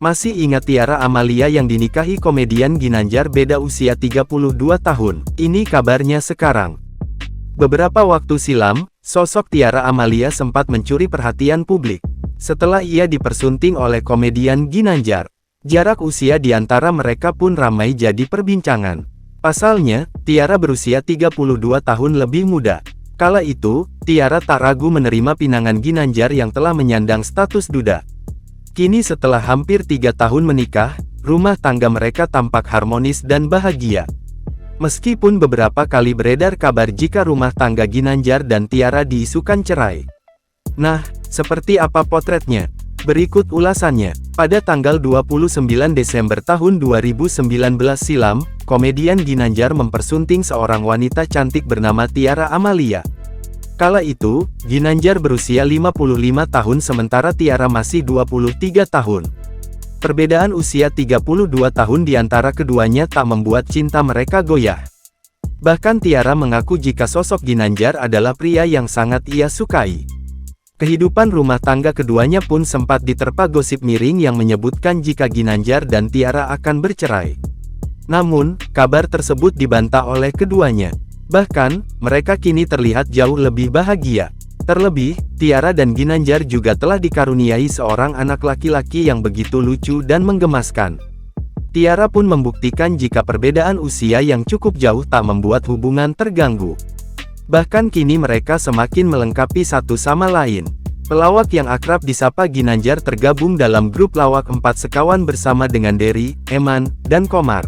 Masih ingat Tiara Amalia yang dinikahi komedian Ginanjar beda usia 32 tahun? Ini kabarnya sekarang. Beberapa waktu silam, sosok Tiara Amalia sempat mencuri perhatian publik. Setelah ia dipersunting oleh komedian Ginanjar. Jarak usia di antara mereka pun ramai jadi perbincangan. Pasalnya, Tiara berusia 32 tahun lebih muda. Kala itu, Tiara tak ragu menerima pinangan Ginanjar yang telah menyandang status duda. Kini setelah hampir 3 tahun menikah, rumah tangga mereka tampak harmonis dan bahagia. Meskipun beberapa kali beredar kabar jika rumah tangga Ginanjar dan Tiara diisukan cerai. Nah, seperti apa potretnya? Berikut ulasannya. Pada tanggal 29 Desember tahun 2019 silam, komedian Ginanjar mempersunting seorang wanita cantik bernama Tiara Amalia. Kala itu, Ginanjar berusia 55 tahun sementara Tiara masih 23 tahun. Perbedaan usia 32 tahun di antara keduanya tak membuat cinta mereka goyah. Bahkan Tiara mengaku jika sosok Ginanjar adalah pria yang sangat ia sukai. Kehidupan rumah tangga keduanya pun sempat diterpa gosip miring yang menyebutkan jika Ginanjar dan Tiara akan bercerai. Namun, kabar tersebut dibantah oleh keduanya. Bahkan, mereka kini terlihat jauh lebih bahagia. Terlebih, Tiara dan Ginanjar juga telah dikaruniai seorang anak laki-laki yang begitu lucu dan menggemaskan. Tiara pun membuktikan jika perbedaan usia yang cukup jauh tak membuat hubungan terganggu. Bahkan kini mereka semakin melengkapi satu sama lain. Pelawak yang akrab disapa Ginanjar tergabung dalam grup lawak 4 sekawan bersama dengan Dery, Eman, dan Komar.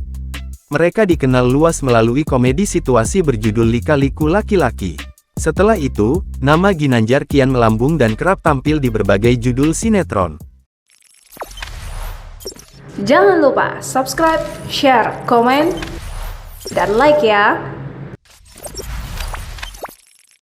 Mereka dikenal luas melalui komedi situasi berjudul Lika-Liku Laki-Laki. Setelah itu, nama Ginanjar kian melambung dan kerap tampil di berbagai judul sinetron. Jangan lupa subscribe, share, komen, dan like ya!